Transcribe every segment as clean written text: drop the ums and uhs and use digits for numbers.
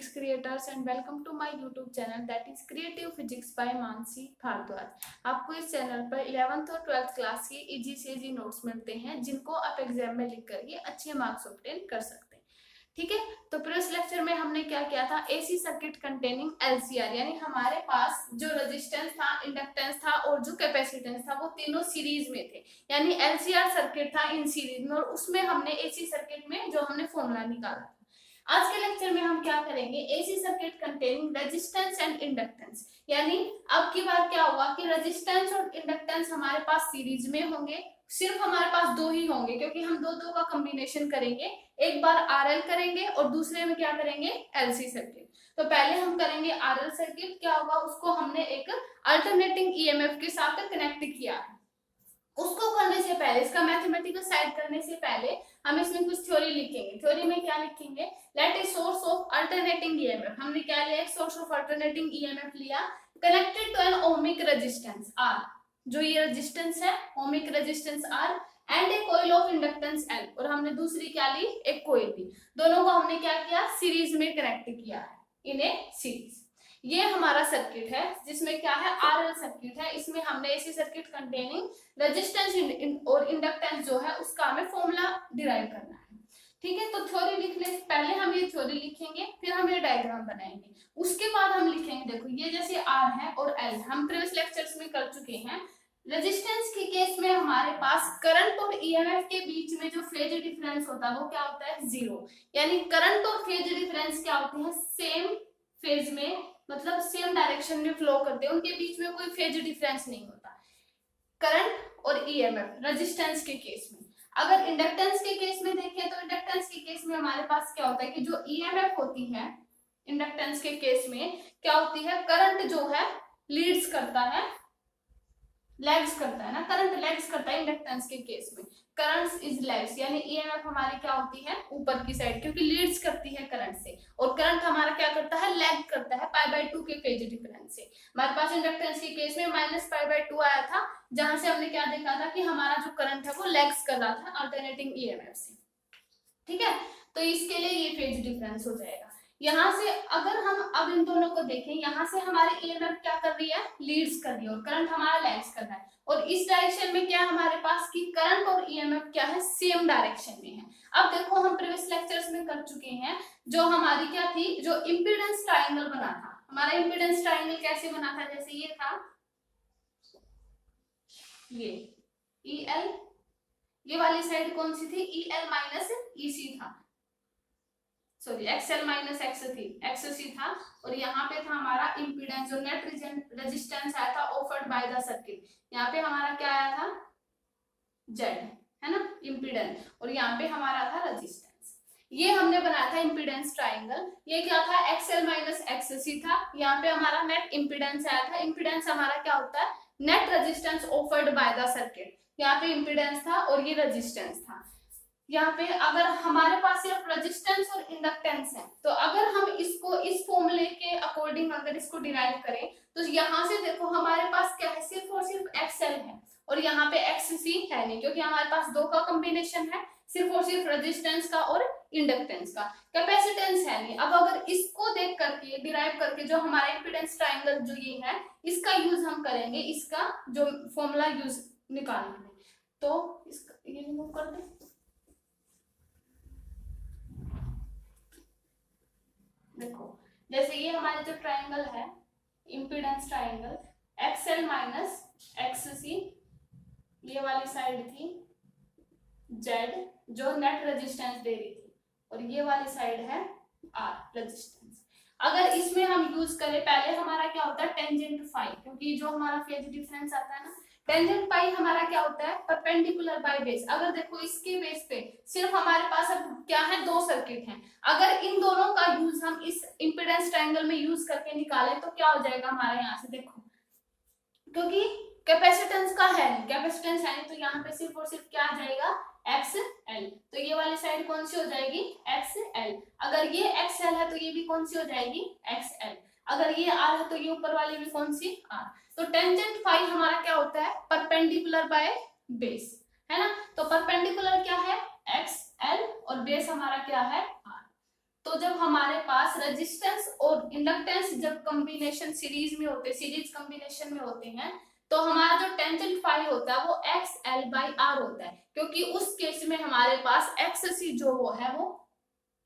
physics creators and welcome to my YouTube channel that is Creative Physics by Mansi Bhardwaj. आपको इस channel पर 11th और 12th class के easy से इजी नोट्स मिलते हैं जिनको आप एग्जाम में लिख कर ही अच्छे मार्क्स ऑब्टेन कर सकते हैं। ठीक है, तो प्रीवियस लेक्चर में हमने क्या किया था, एसी सर्किट कंटेनिंग एलसीआर, यानी हमारे पास जो रेजिस्टेंस था, इंडक्टेंस था और जो कैपेसिटेंस था वो तीनों सीरीज में थे, यानी एलसीआर सर्किट था इन सीरीज में, और उसमें हमने एसी सर्किट में जो हमने फॉर्मूला निकाला। आज के लेक्चर में हम क्या करेंगे, AC circuit containing resistance and inductance, यानी अब की बार क्या हुआ कि रेजिस्टेंस और इंडक्टेंस हमारे पास सीरीज में होंगे, सिर्फ हमारे पास दो ही होंगे क्योंकि हम दो का कॉम्बिनेशन करेंगे, एक बार आरएल करेंगे और दूसरे में क्या करेंगे, एलसी सर्किट। तो पहले हम करेंगे आरएल सर्किट, क्या होगा, उसको हमने एक अल्टरनेटिंग ईएमएफ के साथ कनेक्ट किया है। उसको करने से पहले, इसका मैथमेटिकल साइड करने से पहले हम इसमें कुछ थ्योरी लिखेंगे। थ्योरी में क्या लिखेंगे, let a source of alternating EMF, हमने क्या लिया, एक सोर्स ऑफ अल्टरनेटिंग ईएमएफ लिया connected to an ohmic resistance R, जो ये रेजिस्टेंस है ohmic resistance R, and a coil of inductance L, और हमने दूसरी क्या ली, एक कॉइल ली। दोनों को हमने क्या किया, सीरीज में कनेक्ट किया है इन ए सीरीज। ये हमारा सर्किट है जिसमें क्या है, आरएल सर्किट है। इसमें हमने एसी सर्किट कंटेनिंग रेजिस्टेंस और इंडक्टेंस जो है उसका हमें फॉर्मूला डिराइव करना है। ठीक है, तो थ्योरी लिखने से पहले हम ये थ्योरी लिखेंगे, फिर हम ये डायग्राम बनाएंगे, उसके बाद हम लिखेंगे, देखो ये जैसे आर है और एल हम प्रीवियस लेक्चर्स में कर चुके हैं। रेजिस्टेंस के केस में हमारे पास करंट और ईएमएफ के बीच में जो फेज डिफरेंस होता है वो क्या होता है, जीरो, यानी करंट और फेज डिफरेंस क्या होते हैं, सेम फेज में, मतलब सेम डायरेक्शन में फ्लो करते हैं, उनके बीच में कोई फेज डिफरेंस नहीं होता, करंट और ईएमएफ रेजिस्टेंस के केस में। अगर इंडक्टेंस के केस में देखें तो इंडक्टेंस के केस में हमारे पास क्या होता है कि जो ईएमएफ होती है इंडक्टेंस के केस में क्या होती है, करंट जो है लीड्स करता है, लैग्स करता है ना, करंट लैग्स करता है इंडक्टेंस के केस में, करंट इज लैग्स, यानी ईएमएफ हमारी क्या होती है, ऊपर की साइड, क्योंकि लीड्स करती है करंट से, और करंट हमारा क्या करता है, लैग करता है π/2 के फेज डिफरेंस से। हमारे पास इंडक्टेंस के केस में -π/2 आया था, जहां से हमने क्या देखा था कि हमारा जो करंट है वो लैग्स कर रहा था अल्टरनेटिंग ईएमएफ से। ठीक है, तो इसके लिए ये फेज डिफरेंस हो जाएगा। यहाँ से अगर हम अब इन दोनों को देखें, यहाँ से हमारे ईएमएफ क्या कर रही है, लीड्स कर रही है, और करंट हमारा लैग्स कर रहा है, और इस डायरेक्शन में क्या हमारे पास कि करंट और ईएमएफ क्या है, सेम डायरेक्शन में है। अब देखो हम प्रीवियस लेक्चर्स में कर चुके हैं, जो हमारी क्या थी, जो इंपीडेंस ट्रायंगल बना था, हमारा इंपीडेंस ट्रायंगल कैसे बना था, जैसे ये था, ये EL, ये वाली साइड कौन सी थी, EL माइनस EC था, सॉरी XL माइनस XC था, और यहाँ पे था हमारा इंपीडेंस, जो नेट रेजिस्टेंस आया था ऑफर्ड बाय द सर्किट, यहाँ पे हमारा क्या आया था, Z है ना इंपीडेंस, और यहाँ पे हमारा था रेजिस्टेंस। ये हमने बनाया था इंपीडेंस ट्रायंगल। ये क्या था, XL माइनस XC था, यहाँ पे हमारा नेट इंपीडेंस आया था। इंपीडेंस हमारा क्या होता है, net resistance offered by the circuit, यहाँ पे इंपीडेंस था और ये रेजिस्टेंस था। यहाँ पे अगर हमारे पास सिर्फ रेजिस्टेंस और इंडक्टेंस है, तो अगर हम इसको इस फॉर्मूले के अकॉर्डिंग अगर इसको डिराइव करें तो यहाँ से देखो हमारे पास क्या है, सिर्फ और सिर्फ XL है, और यहाँ पे XC है नहीं, क्योंकि हमारे पास दो का कॉम्बिनेशन है, सिर्फ और सिर्फ रेजिस्टेंस का और इंडक्टेंस का, कैपेसिटेंस है नहीं। अब अगर इसको देख करके डिराइव करके जो हमारा इंपीडेंस ट्रायंगल जो ये है, इसका यूज हम करेंगे, इसका जो फॉर्मूला यूज निकालने में, तो इसका ये रिमूव कर दे। देखो जैसे ये हमारे जो ट्रायंगल है impedance triangle, XL minus XC, ये वाली साइड थी Z जो नेट रेजिस्टेंस दे रही थी, और ये वाली साइड है R रेजिस्टेंस। अगर इसमें हम यूज करें, पहले हमारा क्या होता है, टेंजेंट फाई, क्योंकि जो हमारा फेज डिफरेंस आता है ना, टेंजेंट पाई हमारा क्या होता है, परपेंडिकुलर बाय बेस। अगर देखो इसके बेस पे सिर्फ हमारे पास अब क्या है, दो सर्किट हैं, अगर इन दोनों का यूज हम इस इंपीडेंस ट्रायंगल में यूज करके निकालें तो क्या हो जाएगा हमारे यहाँ से, देखो क्योंकि कैपेसिटेंस का है नहीं, कैपेसिटेंस है नहीं, तो यहाँ पे सिर्फ और सिर्फ क्या आ जाएगा, XL, तो ये वाली साइड कौन सी हो जाएगी, XL। अगर ये XL है तो ये भी कौन सी हो जाएगी, XL। अगर ये R है तो ये ऊपर वाली भी कौन सी, R। तो टेंजेंट फाई हमारा क्या होता है, परपेंडिकुलर बाय बेस, है ना, तो परपेंडिकुलर क्या है, XL, और बेस हमारा क्या है, R। तो जब हमारे पास रेजिस्टेंस और इंडक्टेंस जब कॉम्बिनेशन सीरीज में होते हैं, सीरीज कॉम्बिनेशन में होते हैं, तो हमारा जो टेंजेंट फाई होता है वो एक्स एल बाई आर होता है, क्योंकि उस केस में हमारे पास एक्स सी जो वो है वो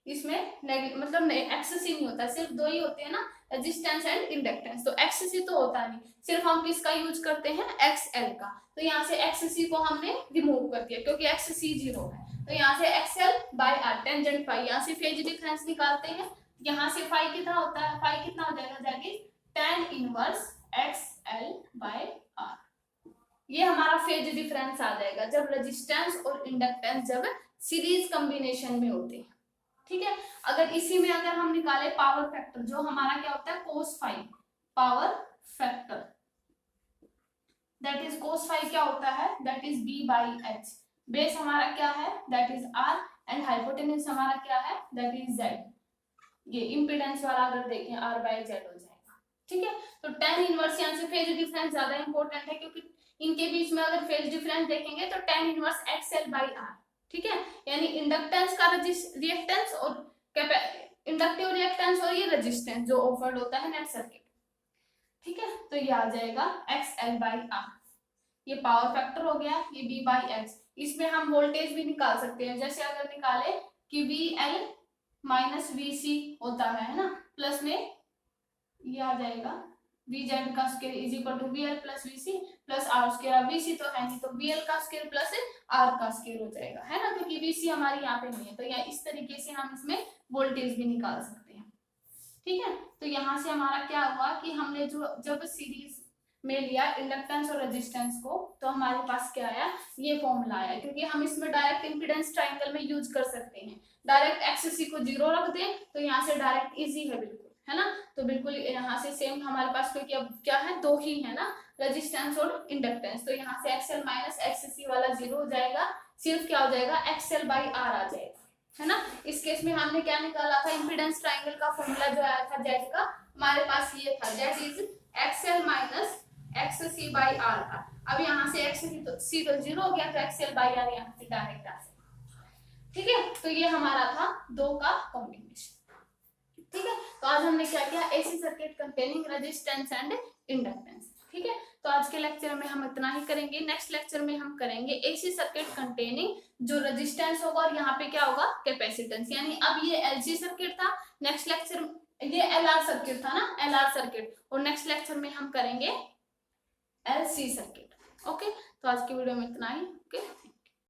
इसमें मतलब एक्स सी नहीं होता, सिर्फ दो ही होते हैं ना, रेजिस्टेंस एंड इंडक्टेंस। तो एक्स सी तो होता नहीं, सिर्फ हम किसका यूज करते हैं, एक्स एल का। तो यहाँ से एक्स सी को हमने रिमूव कर दिया क्योंकि एक्स सी जीरो है। तो यहाँ से XL by R tangent phi, यहाँ से फेज डिफरेंस निकालते हैं, यहाँ से फाई कितना होता है, फाई कितना हो जाएगा, that is tan inverse XL by R. ये हमारा फेज डिफरेंस आ जाएगा जब रेजिस्टेंस और इंडक्टेंस जब सीरीज कॉम्बिनेशन में होते हैं, ठीक है। अगर इसी में अगर हम निकाले पावर फैक्टर, जो हमारा क्या होता है cos phi, power factor that is cos phi क्या होता है, that is B by H. Base हमारा क्या है, that is R, and hypotenuse हमारा क्या है, दैट इज जेड। ये इंपेडेंस वाला अगर देखें आर बाई जेड हो जाएगा, ठीक है। तो tan इनवर्स, यहाँ से फेज डिफरेंस ज्यादा इंपॉर्टेंट है क्योंकि इनके बीच में अगर फेज डिफरेंस देखेंगे तो tan inverse XL by R, ठीक है। यानी इंडक्टेंस का रिएक्टेंस और इंडक्टिव रिएक्टेंस और ये रेजिस्टेंस जो ऑफर्ड होता है नेट सर्किट, ठीक है। तो ये आ जाएगा एक्सएल बाई आर, ये पावर फैक्टर हो गया, ये बी बाई एक्स। इसमें हम वोल्टेज भी निकाल सकते हैं, जैसे अगर निकाले कि V L minus V C होता है ना, प्लस में ये आ जाएगा वी जेड का square is equal to V L plus V C plus R square. V C तो है नहीं, तो वी एल का स्क्वायर प्लस आर का स्क्वायर हो जाएगा, है ना, क्योंकि वी सी हमारी यहाँ पे नहीं है। तो या इस तरीके से हम इसमें वोल्टेज भी निकाल सकते हैं, ठीक है। तो यहाँ से हमारा क्या हुआ कि हमने जो जब सीरीज में लिया इंडक्टेंस और रेजिस्टेंस को, तो हमारे पास क्या आया, ये फॉर्मूला आया, क्योंकि हम इसमें डायरेक्ट इंपीडेंस ट्रायंगल में यूज कर सकते हैं। डायरेक्ट एक्स सी को जीरो रख दें तो यहाँ से डायरेक्ट इजी है बिल्कुल, है ना। तो बिल्कुल यहाँ से सेम हमारे पास, क्योंकि अब क्या है, दो ही है ना, रेजिस्टेंस और इंडक्टेंस। तो यहाँ से एक्सएल माइनस एक्ससी वाला जीरो हो जाएगा, सिर्फ क्या हो जाएगा, एक्सएल बाई आर आ जाएगा, है ना। इस केस में हमने क्या निकाला था, इंपीडेंस ट्रायंगल का फॉर्मूला जो आया था जेड का, हमारे पास ये था, Z is XL minus XC by R था। अब यहाँ से एक्ससी तो सी तो जीरो हो गया, तो एक्सएल बाई आर यहाँ से डायरेक्ट आ सकता, ठीक है। तो ये हमारा था दो का कॉम्बिनेशन, ठीक है। तो आज हमने क्या किया, AC circuit containing resistance and inductance, ठीक है। तो आज के लेक्चर में हम इतना ही करेंगे। नेक्स्ट लेक्चर में हम करेंगे एसी सर्किट कंटेनिंग जो रेजिस्टेंस होगा और यहाँ पे क्या होगा, कैपेसिटेंस। यानी अब ये एलसी सर्किट था, नेक्स्ट लेक्चर ये एलआर सर्किट था ना, एलआर सर्किट, और नेक्स्ट लेक्चर में हम करेंगे एलसी सर्किट। ओके, तो आज की वीडियो में इतना ही। ओके।